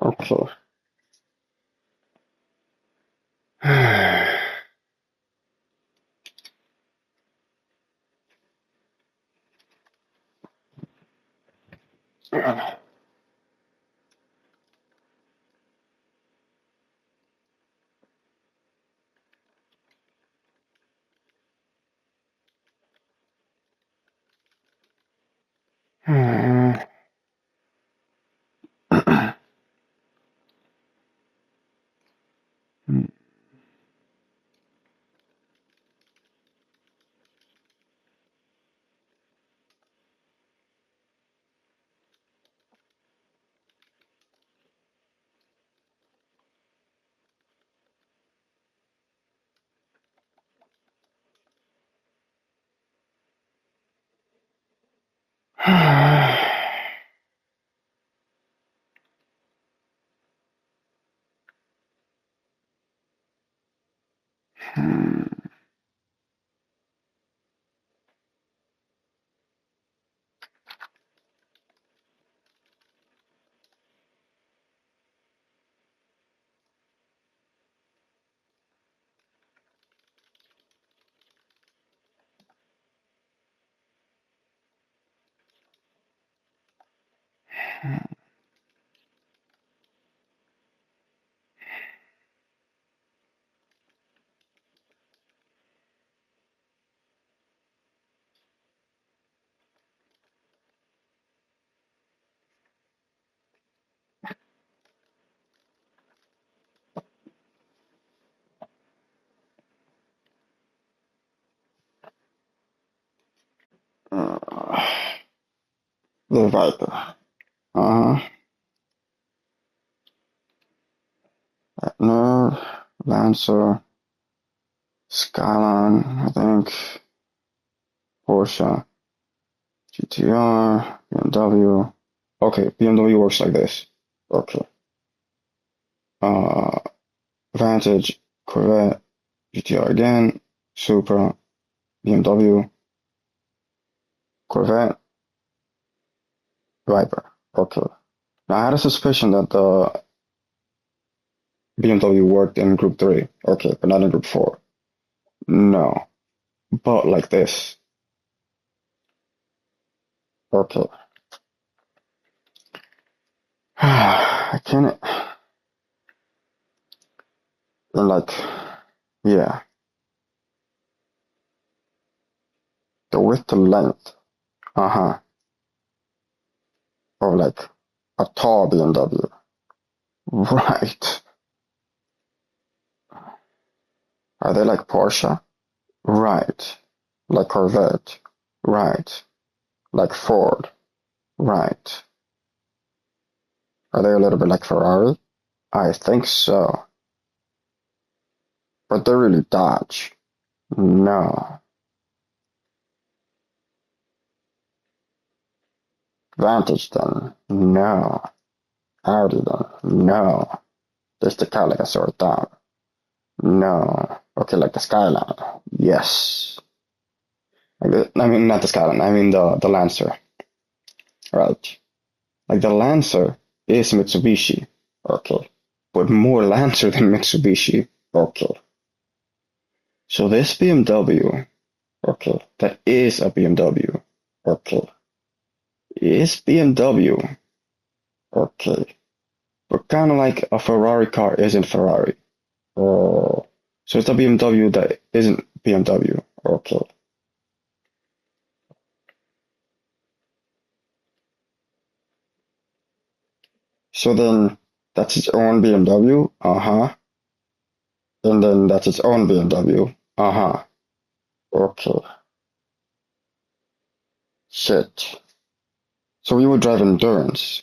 Okay. The Viper. Uh-huh. Nerve, Lancer, Skyline, I think, Porsche, GTR, BMW. Okay, BMW works like this. Okay. Uh, Vantage, Corvette, GTR again, Supra, BMW, Corvette, Viper. Okay. Now I had a suspicion that the BMW worked in Group 3. Okay, but not in Group 4. No. But like this. Okay. I can't. Like, yeah. The width to length. Uh-huh. Or like a tall BMW. Right. Are they like Porsche? Right. Like Corvette? Right. Like Ford? Right. Are they a little bit like Ferrari? I think so. But they're really Dodge. No. Vantage then? No. Audi then? No. Just the car like a sort down. No. Okay, like the Skyline. Yes. I mean, not the Skyline. I mean the Lancer. Right. Like the Lancer is Mitsubishi. Okay. But more Lancer than Mitsubishi. Okay. So this BMW, okay, that is a BMW. Okay. Is BMW. Okay. But kind of like a Ferrari car isn't Ferrari. Oh. So it's a BMW that isn't BMW. Okay. So then that's its own BMW. Uh-huh. And then that's its own BMW. Uh-huh. Okay. Shit. So we would drive Endurance.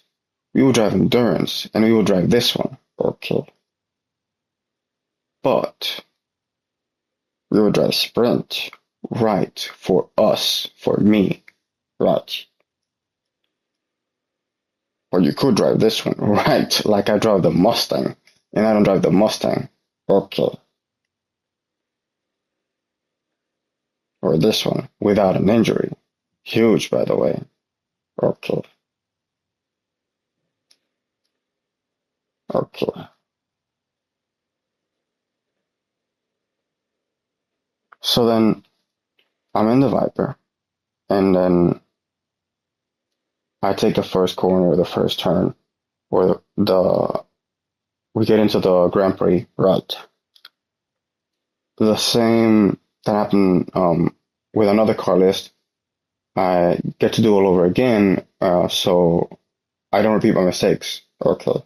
We would drive Endurance, and we would drive this one. Okay. But we would drive Sprint. Right. For us. For me. Right. Or you could drive this one. Right. Like I drive the Mustang. And I don't drive the Mustang. Okay. Or this one. Without an injury. Huge, by the way. Okay. Okay. So then I'm in the Viper, and then I take the first corner, the first turn, or the we get into the Grand Prix rut. The same that happened with another car list. I get to do all over again, so I don't repeat my mistakes. Okay.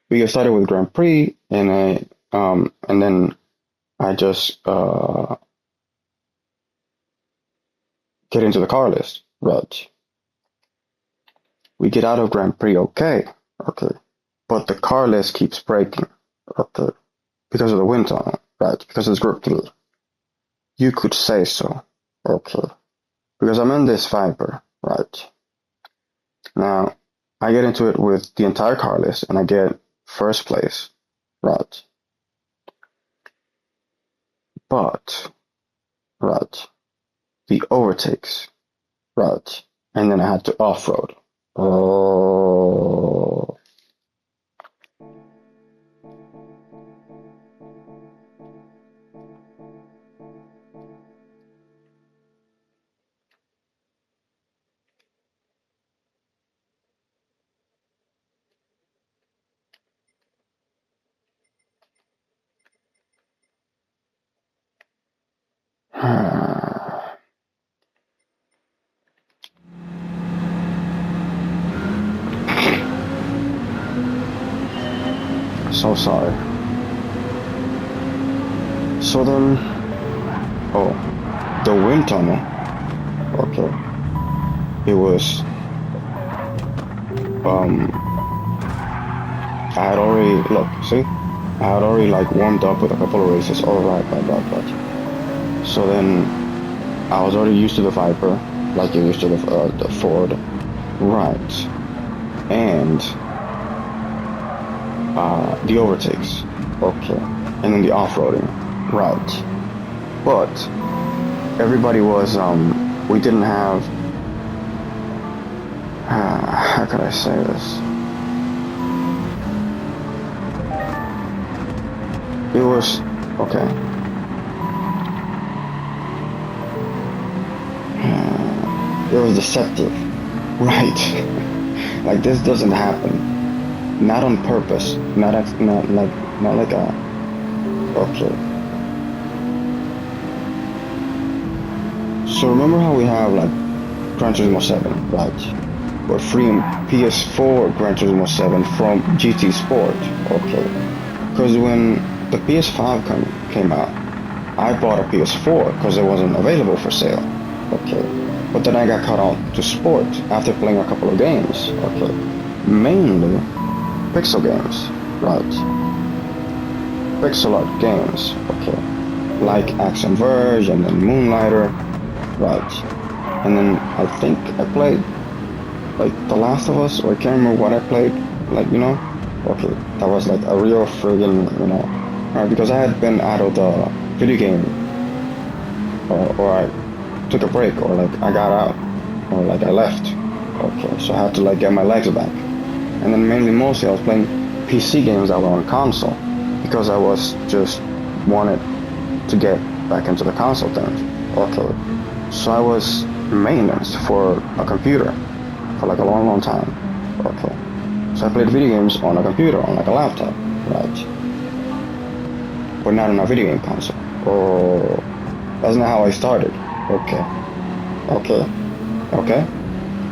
We get started with Grand Prix, and then I just get into the car list rut. We get out of Grand Prix, okay, okay, but the car list keeps breaking, okay, because of the wind tunnel, right? Because it's group 3. You could say so, okay, because I'm in this Viper, right? Now, I get into it with the entire car list, and I get first place, right? But, right, the overtakes, right, and then I had to off-road. Oh, so sorry. So then, oh, the wind tunnel. Okay, it was. I had already look. See, I had already like warmed up with a couple of races. All right. So then, I was already used to the Viper, like you're used to the Ford, right? And the overtakes. Okay, and then the off-roading, right? But everybody was we didn't have how can I say this? It was okay. It was deceptive, right? Like this doesn't happen, not on purpose, not like a okay. So remember how we have like Gran Turismo 7, right? We're free in PS4 Gran Turismo 7 from GT Sport, okay? Because when the PS5 came out, I bought a PS4 because it wasn't available for sale, okay? But then I got caught on to Sport after playing a couple of games, okay? Mainly pixel games, right? Pixel art games, okay? Like Action Verge and then Moonlighter, right? And then I think I played like The Last of Us, or I can't remember what I played, like, you know? Okay, that was like a real friggin', you know, because I had been out of the video game, or I took a break, or like I got out, or like I left. Okay, so I had to like get my legs back. And then mostly I was playing PC games that were on console, because I was just wanted to get back into the console thing. Okay, so I was maintenance for a computer for like a long time. Okay. So I played video games on a computer, on like a laptop, right? But not on a video game console. Oh, that's not how I started. Okay. Okay. Okay.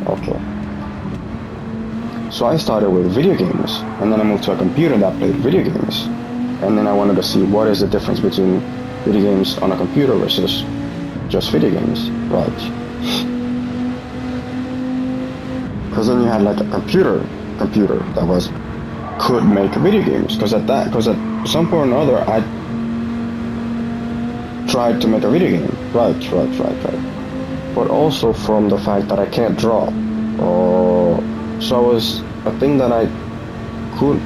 Okay. So I started with video games, and then I moved to a computer that played video games. And then I wanted to see what is the difference between video games on a computer versus just video games, right? Because then you had like a computer that could make video games. Because at some point or another I tried to make a video game. Right. But also from the fact that I can't draw. So it was a thing that I could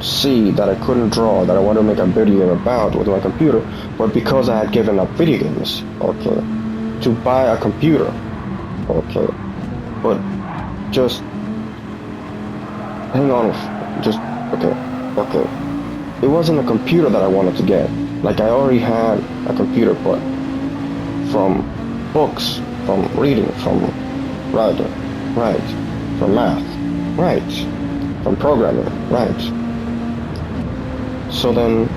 see that I couldn't draw, that I wanted to make a video game about with my computer, but because I had given up video games, okay, to buy a computer, okay, but just hang on, just, okay, okay. It wasn't a computer that I wanted to get. Like, I already had a computer, but from books, from reading, from writing, right, from math, right, from programming, right. So then,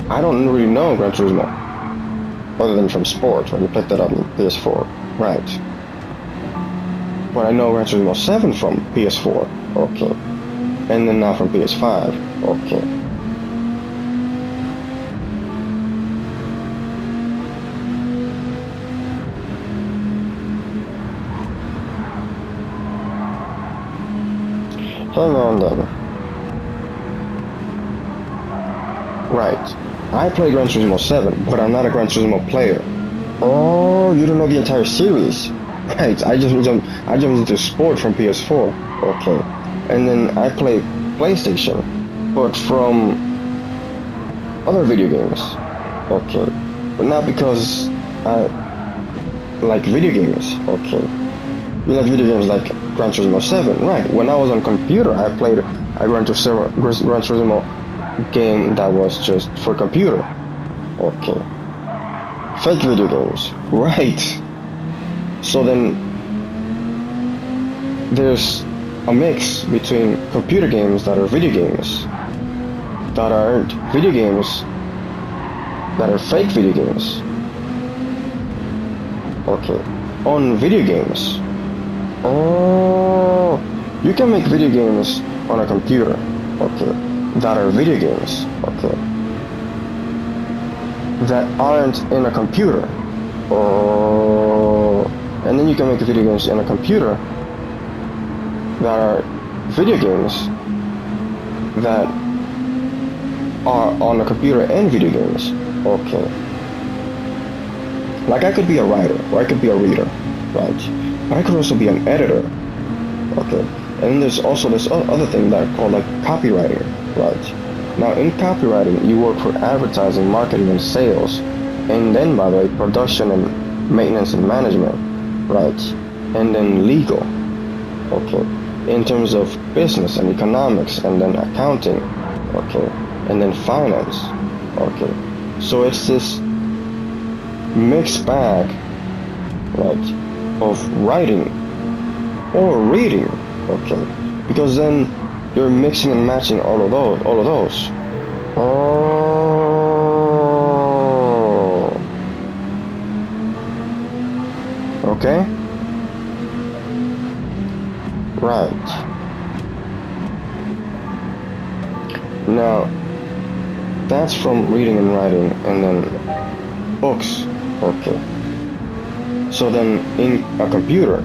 I don't really know Gran Turismo, other than from sports, when you picked it up on PS4, right. But I know Gran Turismo 7 from PS4, okay. And then now from PS5, okay. Hang on then. Right. I play Gran Turismo 7, but I'm not a Gran Turismo player. Oh, you don't know the entire series. Right, I jumped into sport from PS4. Okay. And then I play PlayStation, but from other video games. Okay. But not because I like video games. Okay. You like video games like Gran Turismo 7, right? When I was on computer, I played a Gran Turismo game that was just for computer. Okay. Fake video games, right? So then there's a mix between computer games that are video games, that aren't video games, that are fake video games. Okay. On video games. Oh, you can make video games on a computer, okay, that are video games, okay, that aren't in a computer. Oh, and then you can make video games in a computer that are video games that are on a computer and video games, okay. Like, I could be a writer, or I could be a reader, right? But I could also be an editor, okay? And there's also this other thing that I call like copywriting, right? Now, in copywriting, you work for advertising, marketing, and sales, and then, by the way, production and maintenance and management, right? And then legal, okay? In terms of business and economics, and then accounting, okay? And then finance, okay? So it's this mixed bag, right, of writing or reading, okay, because then you're mixing and matching all of those. Oh, okay, right. Now, that's from reading and writing, and then books, okay. So then, in a computer,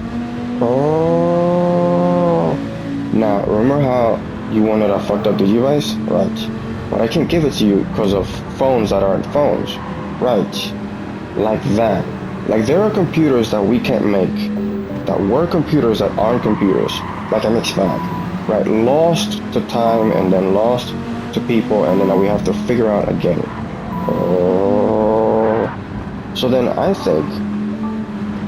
oh, now remember how you wanted a fucked up device, right? But I can't give it to you because of phones that aren't phones, right? Like that. Like, there are computers that we can't make, that were computers that aren't computers, like a mixed bag, right? Lost to time, and then lost to people, and then we have to figure out again. Oh, so then I think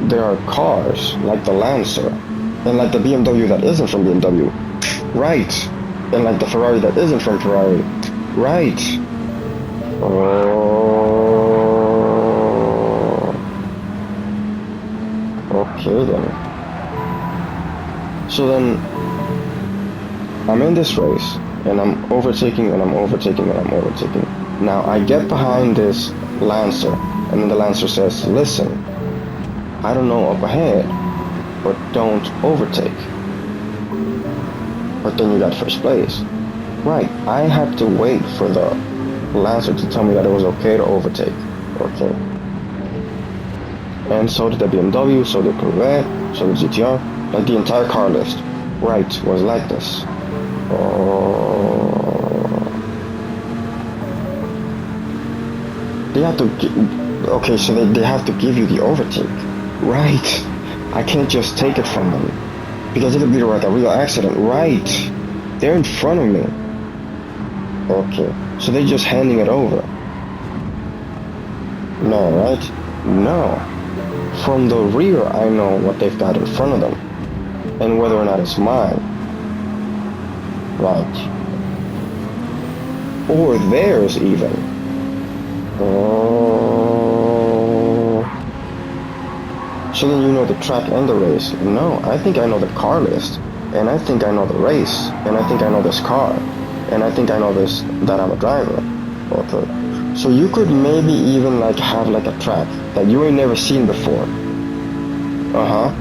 there are cars like the Lancer, and like the BMW that isn't from BMW, right? And like the Ferrari that isn't from Ferrari, right? Oh, okay then. So then, I'm in this race, and I'm overtaking, and I'm overtaking, and I'm overtaking. Now I get behind this Lancer, and then the Lancer says, listen, I don't know up ahead, but don't overtake. But then you got first place. Right, I had to wait for the Lancer to tell me that it was okay to overtake. Okay. And so did the BMW, so did Corvette, so did GTR, like the entire car list. Right, was like this. Oh. They have to okay, so they have to give you the overtake. Right. I can't just take it from them, because it could be like a real accident. Right. They're in front of me. Okay. So they're just handing it over. No, right? No. From the rear, I know what they've got in front of them. and whether or not it's mine, right? Or theirs even. Oh. So then you know the track and the race. No, I think I know the car list, and I think I know the race, and I think I know this car, and I think I know this that I'm a driver. Okay. So you could maybe even like have like a track that you ain't never seen before. Uh-huh.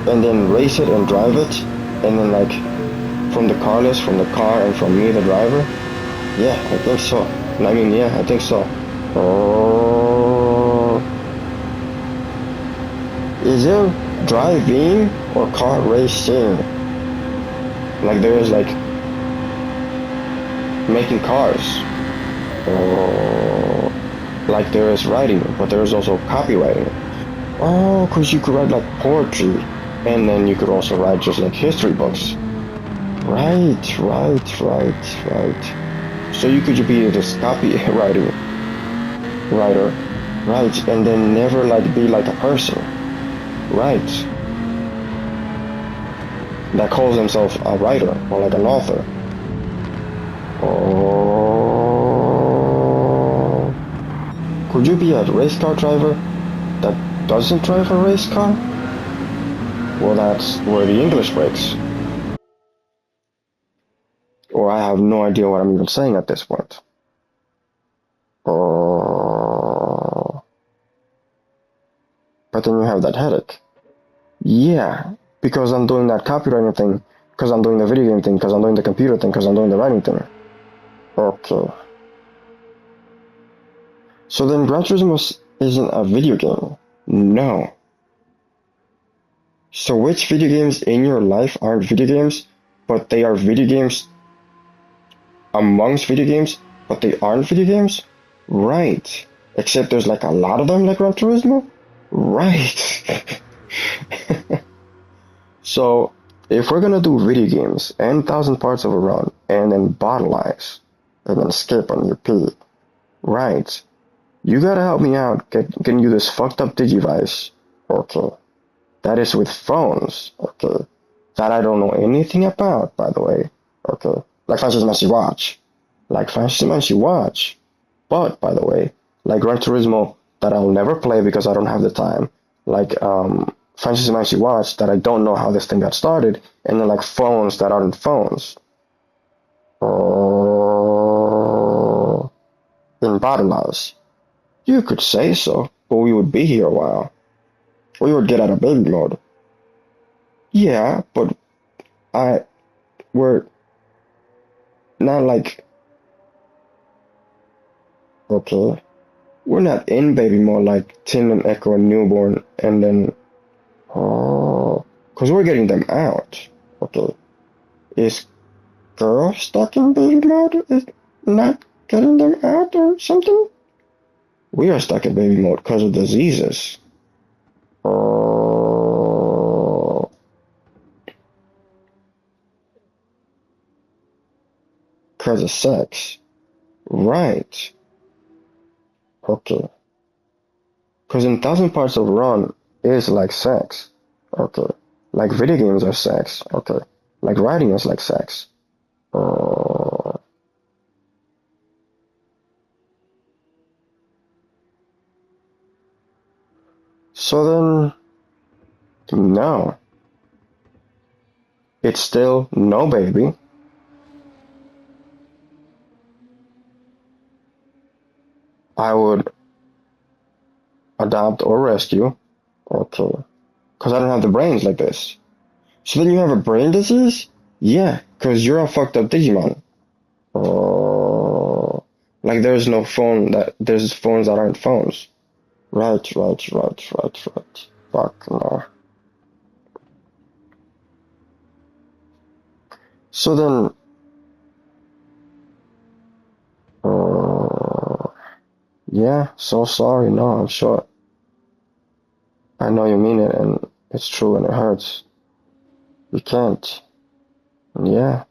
And then race it and drive it, and then like from the car list, from the car, and from me, the driver. Yeah, I think so. I mean, yeah, I think so. Oh, is there driving or car racing? Like there is like making cars. Oh, like there is writing, but there is also copywriting. Oh, cause you could write like poetry, and then you could also write just like history books. Right, right, right, right. So you could be this copywriting writer, right, and then never like be like a person, right, that calls himself a writer or like an author. Or could you be a race car driver that doesn't drive a race car? Well, that's where the English breaks. Or I have no idea what I'm even saying at this point. Or but then you have that headache. Yeah, because I'm doing that copywriting thing, because I'm doing the video game thing, because I'm doing the computer thing, because I'm doing the writing thing. Okay. So then Gran Turismo isn't a video game. No. So which video games in your life aren't video games, but they are video games amongst video games, but they aren't video games? Right. Except there's like a lot of them like Gran Turismo? Right. So if we're gonna do video games and Thousand Parts of a Run and then Bottle Eyes and then Escape on your P, right. You gotta help me out getting you this fucked up Digivice. Okay. That is with phones. Okay. That I don't know anything about, by the way. Okay. Like Fantasy Fantasy Watch. Like Fantasy Fantasy Watch. But, by the way, like Gran Turismo that I'll never play because I don't have the time. Like, Fantasy Fantasy Watch that I don't know how this thing got started. And then like phones that aren't phones. Oh. In Battle House. You could say so, but we would be here a while. We would get out of baby mode. Yeah, but I we're not like okay. We're not in baby mode like Tin and Echo and Newborn and then oh because we're getting them out. Okay. Is girl stuck in baby mode? Is not getting them out or something? We are stuck in baby mode because of diseases. Oh, because of sex. Right. Okay. Because in Thousand Parts of Run is like sex. Okay. Like video games are sex. Okay. Like writing is like sex. Uh, so then, no. It's still no baby. I would adopt or rescue. Okay. Because I don't have the brains like this. So then you have a brain disease? Yeah. Because you're a fucked up Digimon. Uh, like there's no phone that, there's phones that aren't phones. Right, right, right, right, right. Fuck no. So then, uh, yeah, so sorry. No, I'm sure. I know you mean it, and it's true, and it hurts. You can't. Yeah.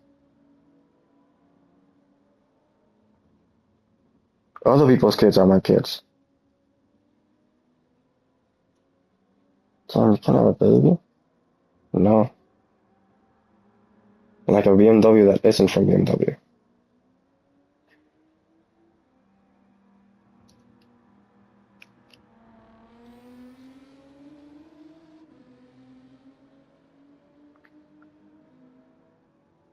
Other people's kids are my kids. Damn, you can't have a baby? No. Like a BMW that isn't from BMW.